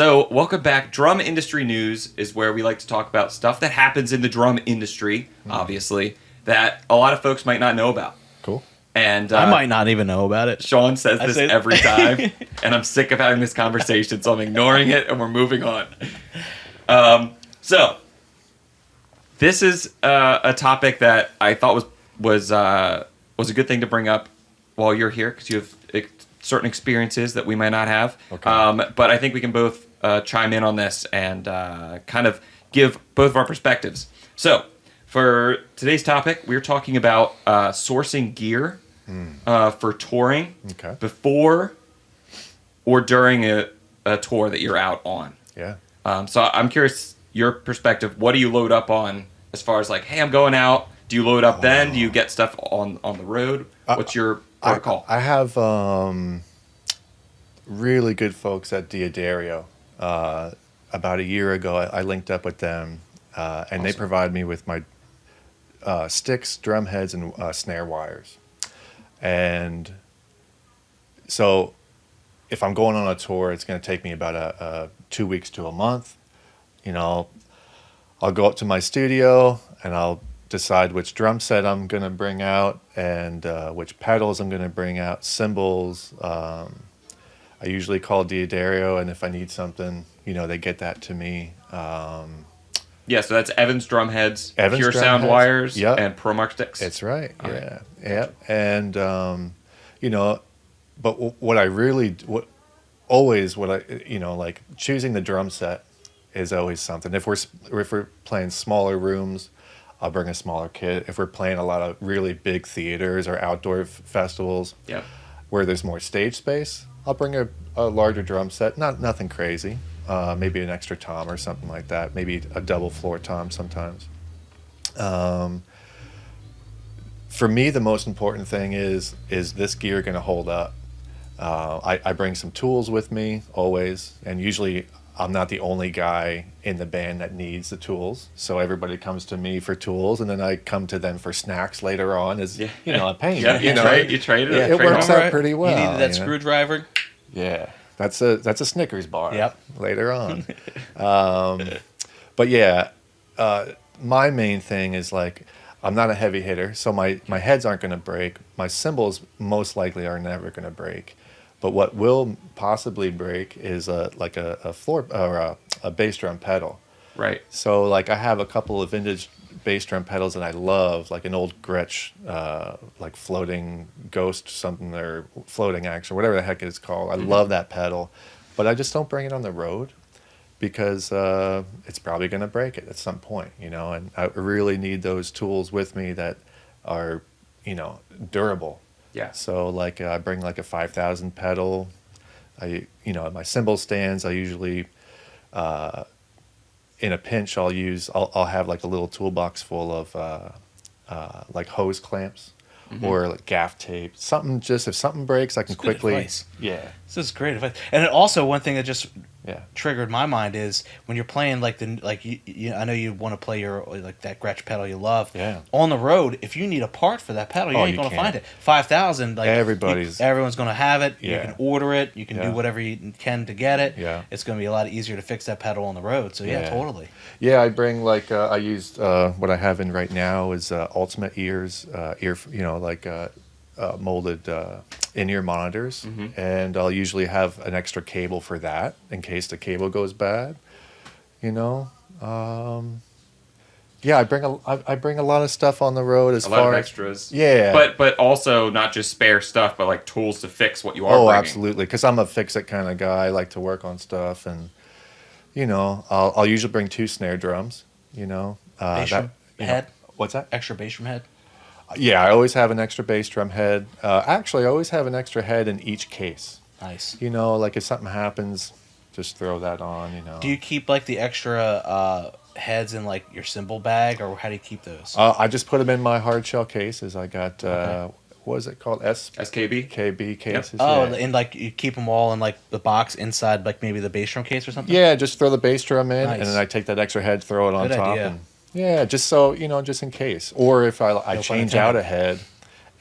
So, welcome back. Drum Industry News is where we like to talk about stuff that happens in the drum industry, obviously, that a lot of folks might not know about. Cool. And I might not even know about it. Sean says I this say- every time, and I'm sick of having this conversation, so I'm ignoring it, and we're moving on. So, this is a topic that I thought was a good thing to bring up while you're here, because you have certain experiences that we might not have. Okay. But I think we can both chime in on this and kind of give both of our perspectives. So, for today's topic, we're talking about sourcing gear for touring Okay. before or during a tour that you're out on. Yeah. So I'm curious your perspective. What do you load up on as far as like, hey, I'm going out? Do you load up then? Do you get stuff on the road? What's your protocol? I have really good folks at Diodario. About a year ago, I linked up with them, and they provide me with my sticks, drum heads, and snare wires. And so if I'm going on a tour, it's going to take me about 2 weeks to a month. You know, I'll go up to my studio and I'll decide which drum set I'm going to bring out and which pedals I'm going to bring out, cymbals. I usually call Diodario, and if I need something, you know, they get that to me. Yeah, so that's Evans drum heads, Evans Pure drum Sound heads. wires, Yep. and ProMark sticks. That's right. All Yeah. right. Yeah. And you know, but what I really like choosing the drum set is always something. If we're playing smaller rooms, I'll bring a smaller kit. If we're playing a lot of really big theaters or outdoor festivals, Yep. where there's more stage space, I'll bring a larger drum set. Nothing crazy. Maybe an extra tom or something like that. Maybe a double floor tom sometimes. For me, the most important thing is this gear going to hold up? I bring some tools with me always, and usually I'm not the only guy in the band that needs the tools. So everybody comes to me for tools, and then I come to them for snacks later on as, you know, a payment. Yeah, you know, you trade it. Yeah, trade it works off. out pretty well. You needed that you know? screwdriver. Yeah, that's a Snickers bar. Yep. Later on. But yeah, my main thing is like I'm not a heavy hitter, so my heads aren't going to break. My cymbals most likely are never going to break. But what will possibly break is like a floor or a bass drum pedal. Right. So like I have a couple of vintage bass drum pedals that I love, like an old Gretsch, like floating ghost something or floating action, whatever the heck it's called. I love that pedal, but I just don't bring it on the road because it's probably going to break it at some point, you know. And I really need those tools with me that are, you know, durable. Yeah. So like I bring like a 5,000 pedal. My cymbal stands. I usually, in a pinch, I'll have like a little toolbox full of like hose clamps or like gaff tape. Something just if something breaks, I can That's good quickly. advice. Yeah. This is great advice. And also, one thing that just Yeah. triggered my mind is when you're playing I know you want to play your like that Gretsch pedal you love. Yeah. On the road, if you need a part for that pedal, you Oh, ain't you gonna can't. find it. 5,000, like everyone's gonna have it. Yeah. You can order it. You can Yeah. do whatever you can to get it. Yeah. It's gonna be a lot easier to fix that pedal on the road. So yeah, Yeah. totally. Yeah, I bring like I used what I have in right now is Ultimate Ears molded in-ear monitors, and I'll usually have an extra cable for that in case the cable goes bad. You know, yeah, I bring a lot of stuff on the road as A far lot of as extras. Yeah. But also not just spare stuff, but like tools to fix what you are Oh, bringing. absolutely, because I'm a fix-it kind of guy. I like to work on stuff, and you know, I'll usually bring 2 snare drums. You know, Bass drum head. What's that? Extra bass drum head. Yeah, I always have an extra bass drum head. Actually, I always have an extra head in each case. Nice. You know, like if something happens, just throw that on, you know. Do you keep like the extra heads in like your cymbal bag, or how do you keep those? I just put them in my hard shell cases. I got, what is it called? SKB? KB cases. Oh, yeah. and like you keep them all in like the box inside, like maybe the bass drum case or something. Yeah, just throw the bass drum in, Nice. and then I take that extra head, throw it on Good top. idea. And, yeah, just so, you know, just in case. Or if I pun change intended. out a head,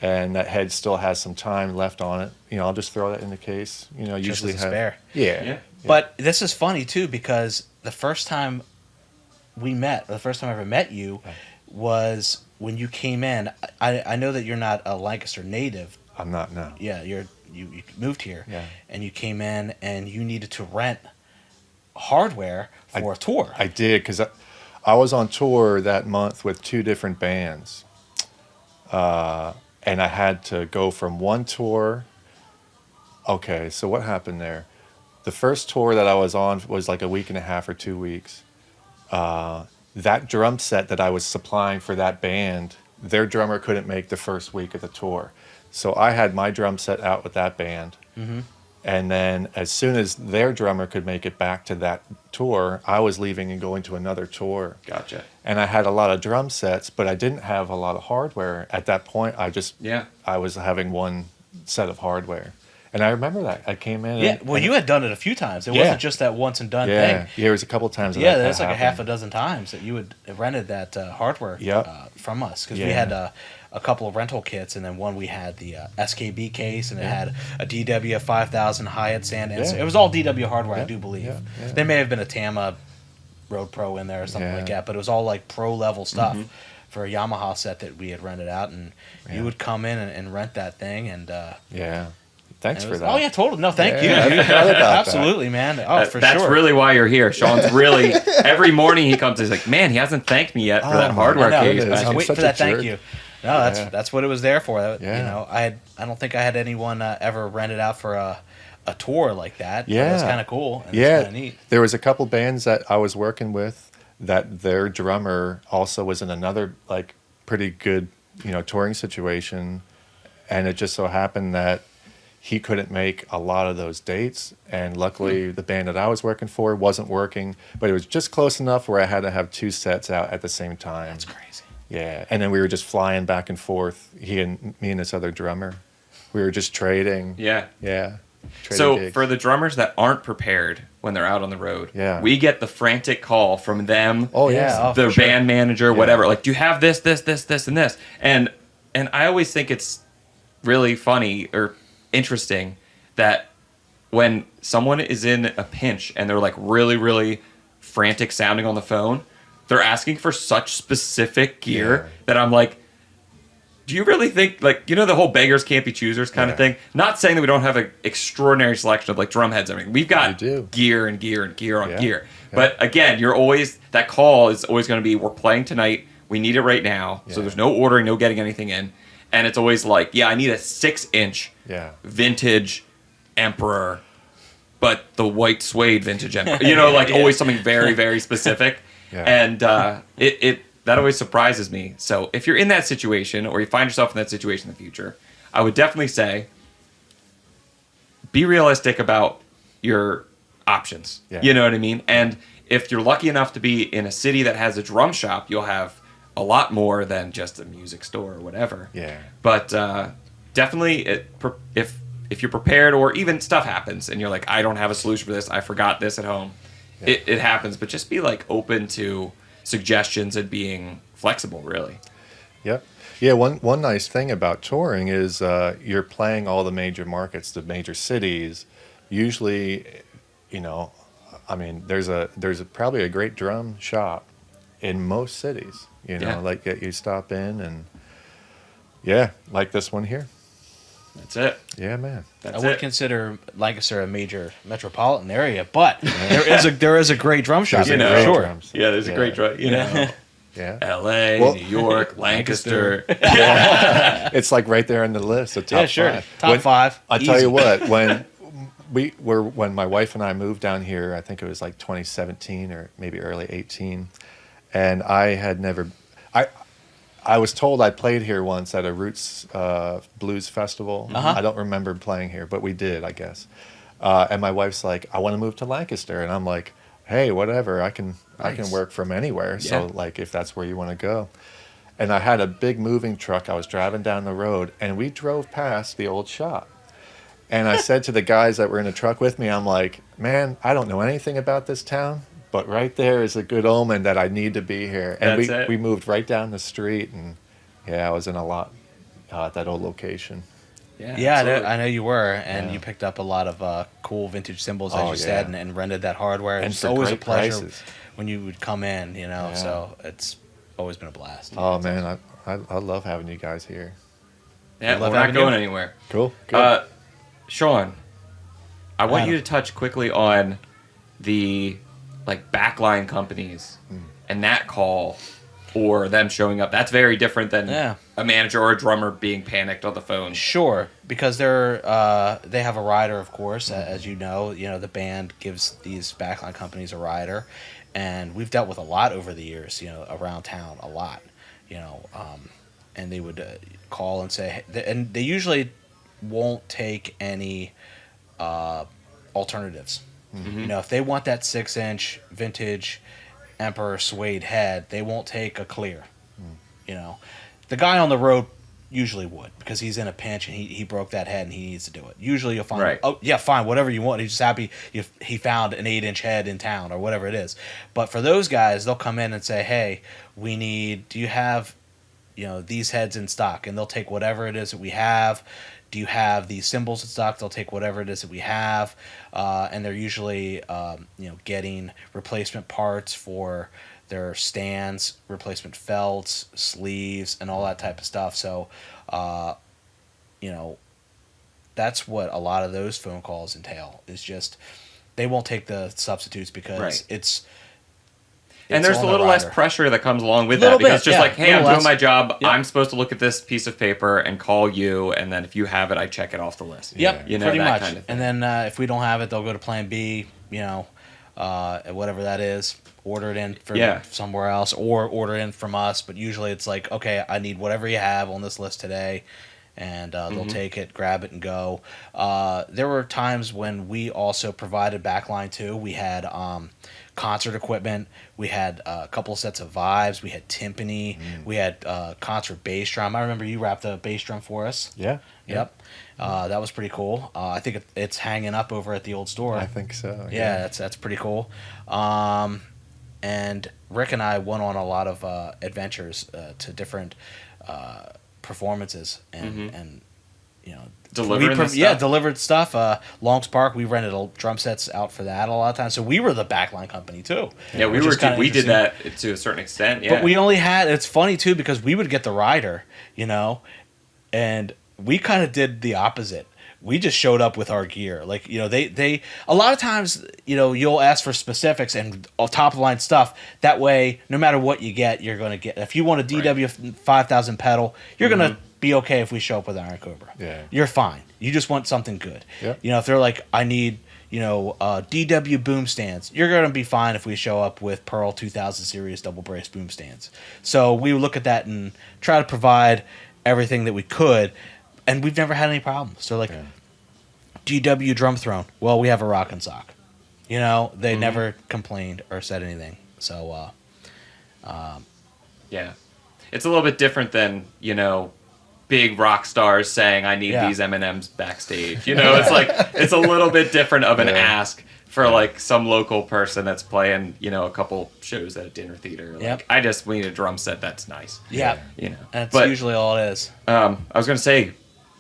and that head still has some time left on it, you know, I'll just throw that in the case. You know, Just usually as a have spare. Yeah, Yeah. But this is funny too because the first time we met, the first time I ever met you, was when you came in. I know that you're not a Lancaster native. I'm not now. Yeah, you moved here, Yeah. and you came in and you needed to rent hardware for a tour. I did because I was on tour that month with 2 different bands, and I had to go from one tour. Okay, so what happened there? The first tour that I was on was like a week and a half or 2 weeks. That drum set that I was supplying for that band, their drummer couldn't make the first week of the tour. So I had my drum set out with that band. Mm-hmm. And then as soon as their drummer could make it back to that tour, I was leaving and going to another tour. Gotcha. And I had a lot of drum sets, but I didn't have a lot of hardware. At that point, I was having one set of hardware. And I remember that. I came in. Yeah, well, you had done it a few times. It Yeah. wasn't just that once and done Yeah, thing. yeah, there was a couple times. Yeah, that there's like a half a happened. dozen times that you had rented that hardware Yep. from us because we Yeah. had a couple of rental kits, and then one we had the SKB case, and it had a DW 5000 Hyatt sand, and Yeah. it was all DW hardware, I Yeah, do believe. yeah, yeah. There may have been a Tama Road Pro in there or something Yeah. like that, but it was all like pro level stuff for a Yamaha set that we had rented out, and Yeah. you would come in and rent that thing, and Yeah. Thanks it for was- that. Oh yeah, totally. No, thank Yeah, you. I forgot about that. Absolutely, man. Oh, for That's sure. really why you're here. Sean's really every morning he comes. He's like, man, he hasn't thanked me yet for that my hardware I know. case. goodness. I was I'm waiting such for a that thank jerk. you. No, that's Yeah. that's what it was there for. You Yeah. know, I don't think I had anyone ever rented out for a tour like that. So Yeah. that's kind of cool. And Yeah, it's kind of neat. there was a couple bands that I was working with that their drummer also was in another like pretty good, touring situation, and it just so happened that he couldn't make a lot of those dates, and luckily the band that I was working for wasn't working, but it was just close enough where I had to have 2 sets out at the same time. That's crazy. Yeah, and then we were just flying back and forth. Me and this other drummer, we were just trading. Yeah. Yeah. Trading So gigs. for the drummers that aren't prepared when they're out on the road, Yeah. we get the frantic call from them. Oh Yeah, yeah. oh, the for sure. band manager, whatever. Like, do you have this, this, and this? And I always think it's really funny or interesting that when someone is in a pinch and they're like really, really frantic sounding on the phone, they're asking for such specific gear Yeah. that I'm like, do you really think, like, the whole beggars can't be choosers kind of Yeah. thing? Not saying that we don't have an extraordinary selection of like drum heads and everything. We've got We do. gear and gear and gear on Yeah. gear. Yeah. But again, that call is always going to be, we're playing tonight. We need it right now. So Yeah. there's no ordering, no getting anything in. And it's always like, yeah, I need a 6-inch Yeah. vintage Emperor, but the white suede vintage Emperor. Like Yeah. always something very, very specific. Yeah. And that always surprises me. So if you're in that situation or you find yourself in that situation in the future, I would definitely say be realistic about your options. Yeah. You know what I mean? And if you're lucky enough to be in a city that has a drum shop, you'll have a lot more than just a music store or whatever. Yeah. But definitely, if you're prepared, or even stuff happens and you're like, I don't have a solution for this, I forgot this at home. Yeah. It happens, but just be like open to suggestions and being flexible, really. Yep. Yeah, one nice thing about touring is you're playing all the major markets, the major cities. Usually, there's probably a great drum shop in most cities. Yeah. Like that you stop in and yeah, like this one here. That's it. Yeah, man. That's I would it. consider Lancaster a major metropolitan area, but there is a great drum shop. There's a for great sure. drums. Yeah, there's a Yeah. great drive. Yeah. L.A., Well- New York, Lancaster. It's like right there in the list. The top Yeah, sure. 5. Top 5. I'll tell Easy. you what, when my wife and I moved down here, I think it was like 2017 or maybe early 18, and I had never, I was told I played here once at a Roots Blues Festival. Uh-huh. I don't remember playing here, but we did, I guess. And my wife's like, I want to move to Lancaster, and I'm like, hey, whatever, I can Nice. work from anywhere. So Yeah. like if that's where you want to go. And I had a big moving truck. I was driving down the road, and we drove past the old shop. And I said to the guys that were in the truck with me, I'm like, man, I don't know anything about this town, but right there is a good omen that I need to be here. And That's it. we moved right down the street, and yeah, I was in a lot at that old location. Yeah, Yeah, absolutely. I know you were, and Yeah. you picked up a lot of cool vintage symbols, as Oh, you said, yeah. and rented that hardware. And It's for always a great pleasure prices. when you would come in, Yeah. so it's always been a blast. Oh man, I love having you guys here. Yeah, love we're not having going you. anywhere. Cool. Good. Sean, I want Adam. you to touch quickly on the like backline companies and that call or them showing up. That's very different than Yeah. a manager or a drummer being panicked on the phone. Sure, because they have a rider, of course, as you know. The band gives these backline companies a rider, and we've dealt with a lot over the years. Around town, a lot. And they would call and say, and they usually won't take any alternatives. If they want that 6-inch vintage Emperor suede head, they won't take a clear. The guy on the road usually would, because he's in a pinch and he broke that head and he needs to do it. Usually you'll find, Right. oh yeah, fine, whatever you want. He's just happy he found an 8-inch head in town or whatever it is. But for those guys, they'll come in and say, hey, do you have these heads in stock? And they'll take whatever it is that we have. Do you have these symbols in stock? They'll take whatever it is that we have, and they're usually getting replacement parts for their stands, replacement felts, sleeves, and all that type of stuff. So, that's what a lot of those phone calls entail. Is just they won't take the substitutes because Right. it's And there's on a the little less rider. pressure that comes along with Little that because bit, it's just yeah, like, hey, I'm little doing less. my job. Yep. I'm supposed to look at this piece of paper and call you, and then if you have it, I check it off the list. Yep, You know, pretty that much. kind of thing. And then if we don't have it, they'll go to Plan B. Whatever that is, order it in from Yeah. somewhere else, or order in from us. But usually it's like, okay, I need whatever you have on this list today, and they'll take it, grab it, and go. There were times when we also provided backline too. We had concert equipment. We had a couple of sets of vibes. We had timpani. We had concert bass drum. I remember you wrapped a bass drum for us. Yeah. Yep. That was pretty cool. I think it's hanging up over at the old store. I think so. Yeah, that's pretty cool. And Rick and I went on a lot of adventures to different performances, and Delivering this stuff? delivered stuff. Longs Park, we rented drum sets out for that a lot of times. So we were the backline company too. Yeah, which is kinda we did interesting. that to a certain extent. Yeah, But we only had. It's funny too because we would get the rider, and we kind of did the opposite. We just showed up with our gear. Like, they a lot of times, you'll ask for specifics and top of the line stuff. That way, no matter what you get, you're going to get. If you want a DW 5000 pedal, you're going to be okay if we show up with Iron Cobra. Yeah. You're fine. You just want something good. Yeah. If they're like, I need, DW boom stands, you're going to be fine if we show up with Pearl 2000 series double brace boom stands. So we would look at that and try to provide everything that we could, and we've never had any problems. So like, DW drum throne, well, we have a rock and sock. They never complained or said anything. So, yeah, it's a little bit different than big rock stars saying I need Yeah. these M&Ms backstage. It's like it's a little bit different of an Yeah. ask for like some local person that's playing a couple shows at a dinner theater. Like, Yep. I just need a drum set that's nice. yeah, that's But usually all it is. I was gonna say,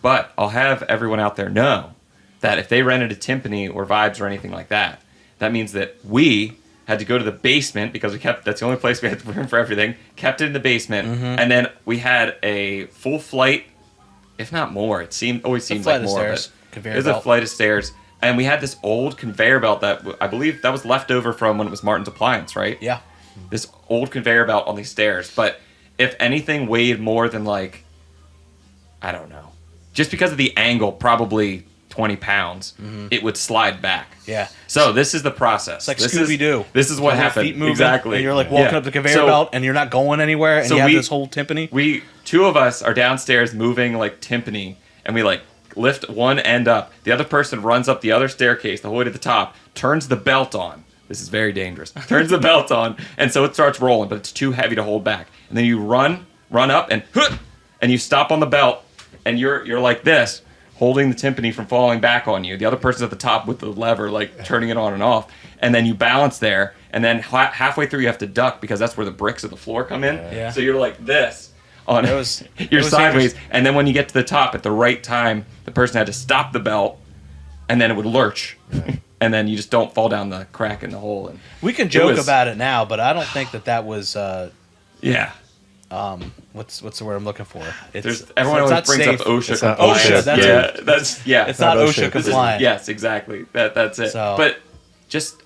but I'll have everyone out there know that if they rented a timpani or vibes or anything like that, that means that we had to go to the basement because that's the only place we had room for everything, kept it in the basement, and then we had a full flight, if not more, always seemed flight like of more, stairs, but conveyor it was a belt. flight of stairs, and we had this old conveyor belt that I believe that was left over from when it was Martin's Appliance, right? Yeah. This old conveyor belt on these stairs, but if anything weighed more than like, I don't know, just because of the angle, probably 20 pounds, it would slide back. Yeah. So this is the process. It's like This Scooby-Doo. This is what Your happened. feet moving, Exactly. And you're like walking Yeah. up the conveyor So- belt and you're not going anywhere, and So you have we- this whole timpani. Two of us are downstairs moving like timpani, and we like lift one end up. The other person runs up the other staircase, the whole way to the top, turns the belt on. This is very dangerous. Turns the belt on, and so it starts rolling, but it's too heavy to hold back. And then you run up, and you stop on the belt, and you're like this, holding the timpani from falling back on you. The other person's at the top with the lever, like turning it on and off. And then you balance there, and then halfway through you have to duck because that's where the bricks of the floor come in. Yeah. So you're like this, on It was- you're it was sideways, dangerous. and then when you get to the top at the right time, the person had to stop the belt, and then it would lurch, and then you just don't fall down the crack in the hole. And We can joke was- about it now, but I don't think that was yeah, what's the word I'm looking for? there's everyone it's always not brings safe. up OSHA It's not compliance. OSHA, that's yeah, it. that's yeah. It's not not OSHA OSHA. compliant. Yes, exactly. That's it. So- But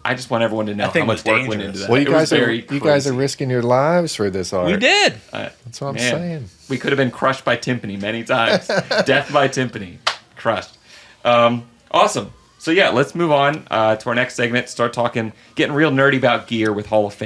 I just want everyone to know That thing how much was work went dangerous. into that. Well, It was very you guys are crazy. risking your lives for this art. We did. That's what I'm Man, saying. We could have been crushed by timpani many times. Death by timpani. Crushed. Awesome. So yeah, let's move on to our next segment. Start talking, getting real nerdy about gear with Hall of Fame.